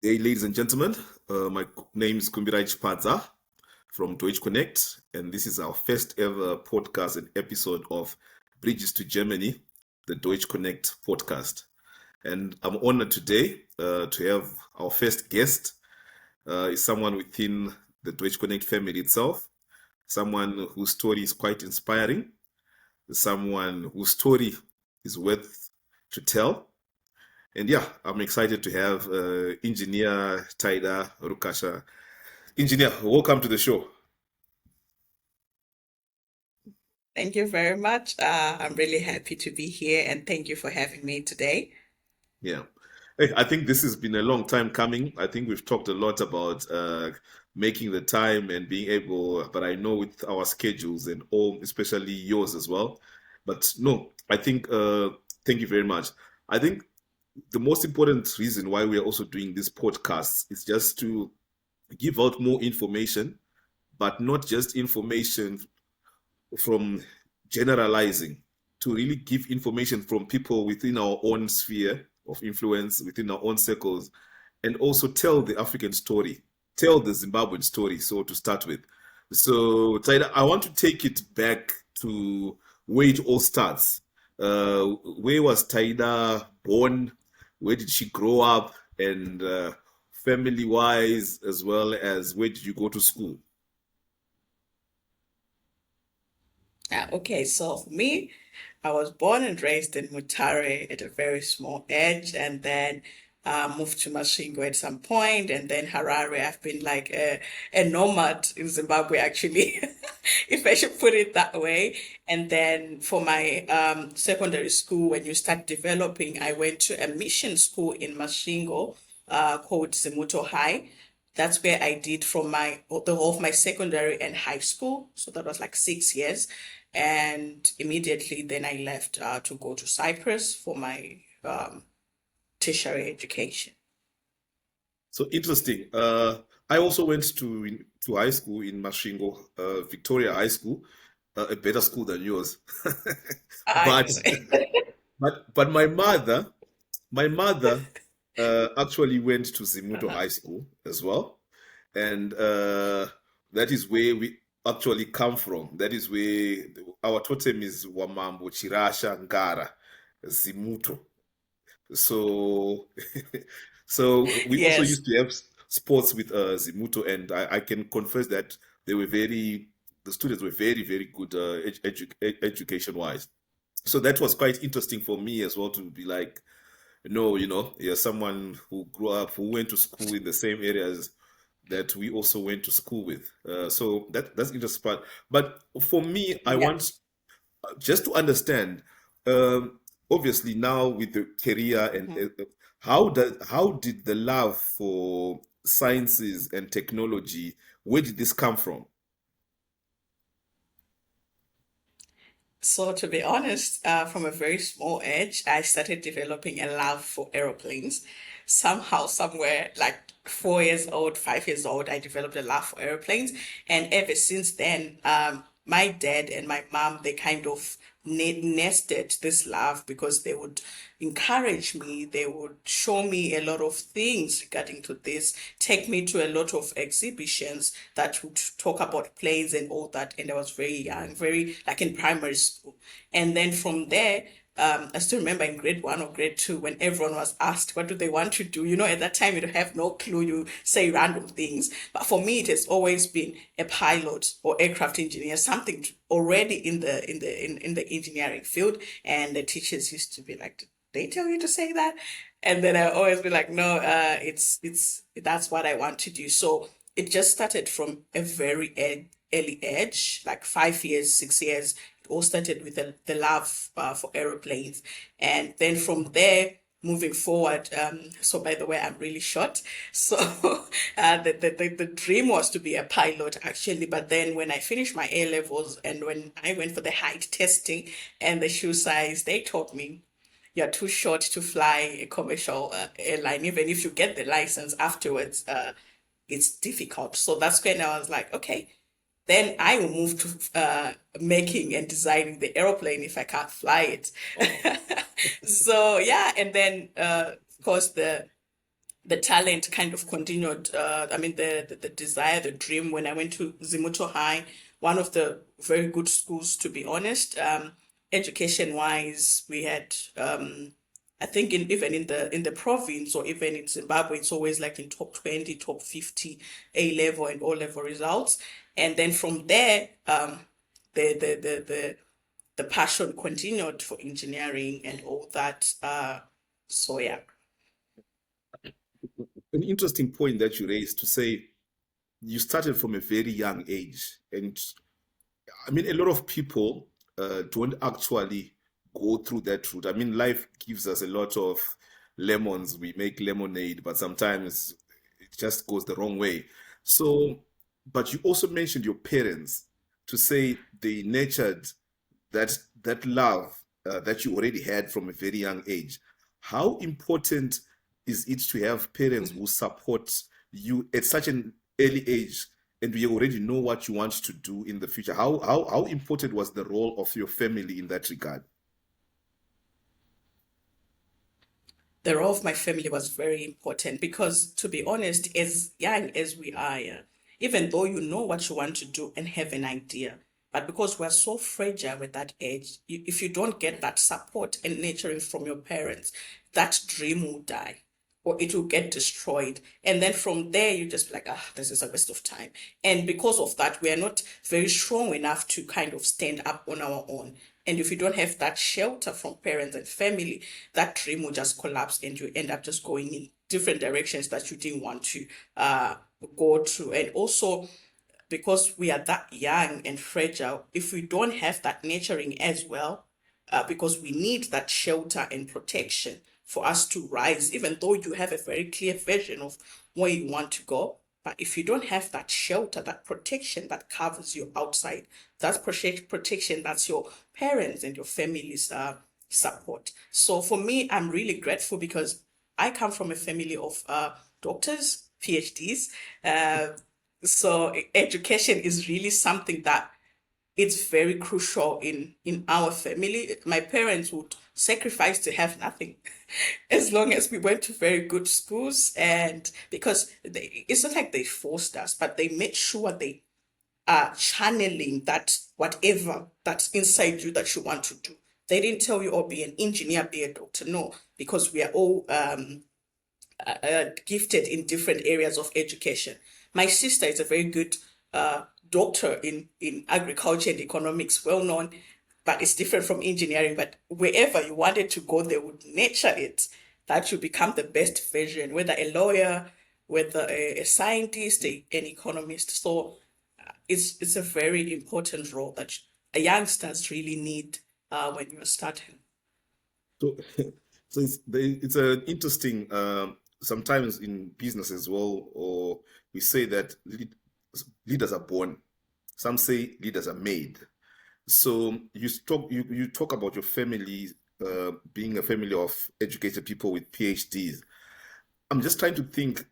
Hey, ladies and gentlemen, my name is Kumbiraj Padza from Deutsch Connect, and this is our first ever podcast and episode of Bridges to Germany, the Deutsch Connect podcast. And I'm honored today to have our first guest, is someone within the Deutsch Connect family itself, someone whose story is quite inspiring, someone whose story is worth to tell. And yeah, I'm excited to have engineer Taida Rukasha. Engineer, welcome to the show. Thank you very much. I'm really happy to be here and thank you for having me today. Yeah. Hey, I think this has been a long time coming. I think we've talked a lot about making the time and being able, but I know with our schedules and all, especially yours as well. But no, I think, thank you very much. I think the most important reason why we are also doing this podcast is just to give out more information, but not just information from generalizing, to really give information from people within our own sphere of influence, within our own circles, and also tell the African story, tell the Zimbabwean story. So, to start with, so Taida, I want to take it back to where it all starts. Where was Taida born? Where did she grow up? And family wise, as well as where did you go to school? Okay, so for me, I was born and raised in Mutare at a very small age, and then moved to Mashingo at some point, and then Harare. I've been like a nomad in Zimbabwe, actually, if I should put it that way. And then for my secondary school, when you start developing, I went to a mission school in Mashingo called Zimuto High. That's where I did from the whole of my secondary and high school. So that was like 6 years. And immediately then I left to go to Cyprus for my tertiary education. So interesting. I also went to high school in Mashingo, Victoria High School, a better school than yours. I But but my mother actually went to Zimuto uh-huh. High School as well, and that is where we actually come from. That is where our totem is Wamambo Chirasha Ngara Zimuto. So, so we also Yes. used to have sports with Zimuto, and I can confess that they were the students were very, very good education wise. So that was quite interesting for me as well to be like, no, you're someone who grew up, who went to school in the same areas that we also went to school with. So that's interesting part. But for me, I Yeah. want just to understand, um, obviously now with the career and Mhm. how did the love for sciences and technology, where did this come from? So to be honest, from a very small age, I started developing a love for aeroplanes. Somehow, somewhere, like 4 years old, 5 years old, I developed a love for airplanes, and ever since then, my dad and my mom, they kind of nested this love because they would encourage me, they would show me a lot of things regarding to this, take me to a lot of exhibitions that would talk about planes and all that. And I was very young, very like in primary school. And then from there, I still remember in grade one or grade two when everyone was asked, what do they want to do? At that time, you have no clue. You say random things. But for me, it has always been a pilot or aircraft engineer, something already in the engineering field. And the teachers used to be like, they tell you to say that? And then I always be like, no, that's what I want to do. So it just started from a very early age, like 5 years, 6 years. It all started with the love for aeroplanes. And then from there, moving forward, so by the way, I'm really short. So the dream was to be a pilot actually. But then when I finished my A levels and when I went for the height testing and the shoe size, they told me you're too short to fly a commercial airline. Even if you get the license afterwards, it's difficult. So that's when I was like, okay, then I will move to making and designing the aeroplane if I can't fly it. So yeah, and then of course the talent kind of continued. I mean, the desire, the dream. When I went to Zimuto High, one of the very good schools, to be honest. Education wise, we had, I think, even in the province or even in Zimbabwe, it's always like in top 20, top 50 A level and O level results. And then from there, the the the the the passion continued for engineering and all that. So yeah. An interesting point that you raised to say you started from a very young age. And I mean, a lot of people don't actually go through that route. I mean, life gives us a lot of lemons. We make lemonade, but sometimes it just goes the wrong way. So, but you also mentioned your parents to say they nurtured that love that you already had from a very young age. How important is it to have parents who support you at such an early age and we already know what you want to do in the future? How important was the role of your family in that regard? The role of my family was very important because, to be honest, as young as we are, yeah, even though you know what you want to do and have an idea, but because we're so fragile at that age, if you don't get that support and nurturing from your parents, that dream will die or it will get destroyed. And then from there, you just be like, ah, this is a waste of time. And because of that, we are not very strong enough to kind of stand up on our own. And if you don't have that shelter from parents and family, that dream will just collapse and you end up just going in different directions that you didn't want to uh, go to. And also, because we are that young and fragile, if we don't have that nurturing as well, because we need that shelter and protection for us to rise, even though you have a very clear vision of where you want to go. But if you don't have that shelter, that protection that covers you outside, that protection that's your parents and your family's support. So for me, I'm really grateful because I come from a family of doctors, PhDs. Uh, so education is really something that it's very crucial in our family. My parents would sacrifice to have nothing as long as we went to very good schools, and because it's not like they forced us, but they made sure they are channeling that whatever that's inside you that you want to do. They didn't tell you, oh, be an engineer, be a doctor. No, because we are all gifted in different areas of education. My sister is a very good doctor in agriculture and economics, well known, but it's different from engineering. But wherever you wanted to go, they would nurture it that you become the best version, whether a lawyer, whether a scientist, an economist. So it's a very important role that youngsters really need when you're starting. So, so it's an interesting. Sometimes in business as well, or we say that leaders are born. Some say leaders are made. So you talk about your family being a family of educated people with PhDs. I'm just trying to think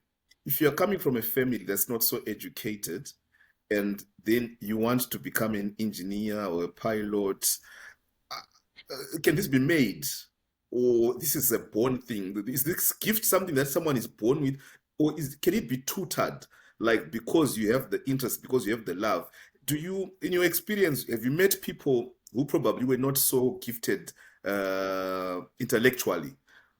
if you're coming from a family that's not so educated, and then you want to become an engineer or a pilot, can this be made? Or this is a born thing? Is this gift something that someone is born with? Or can it be tutored? Like because you have the interest, because you have the love. Do you, in your experience, have you met people who probably were not so gifted intellectually,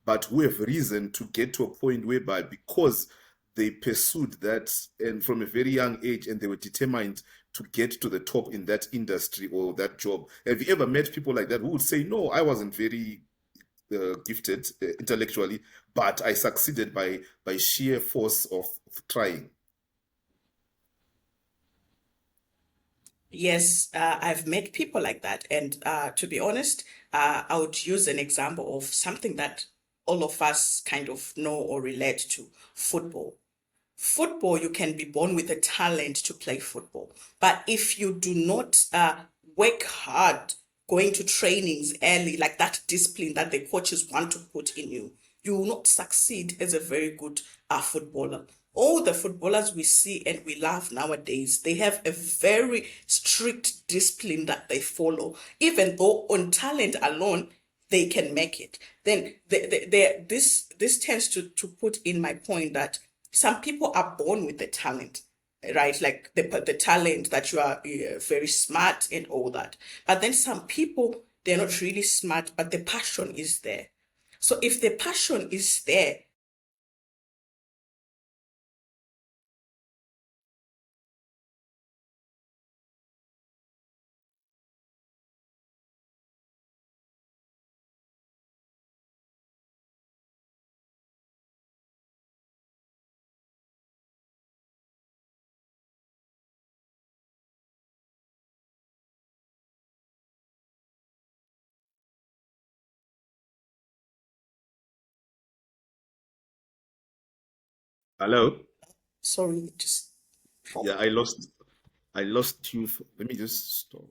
but who have risen to get to a point whereby because they pursued that and from a very young age and they were determined to get to the top in that industry or that job. Have you ever met people like that who would say, no, I wasn't very gifted intellectually, but I succeeded by sheer force of trying? Yes, I've met people like that. And to be honest, I would use an example of something that all of us kind of know or relate to: football. Football, you can be born with a talent to play football. But if you do not work hard, going to trainings early, like that discipline that the coaches want to put in you, you will not succeed as a very good footballer. All the footballers we see and we love nowadays, they have a very strict discipline that they follow. Even though on talent alone, they can make it. Then this tends to put in my point that some people are born with the talent, right? Like the talent that you are very smart and all that. But then some people, they're not really smart, but the passion is there. So if the passion is there, Hello? sorry, just Yeah, I lost you. Let me just stop.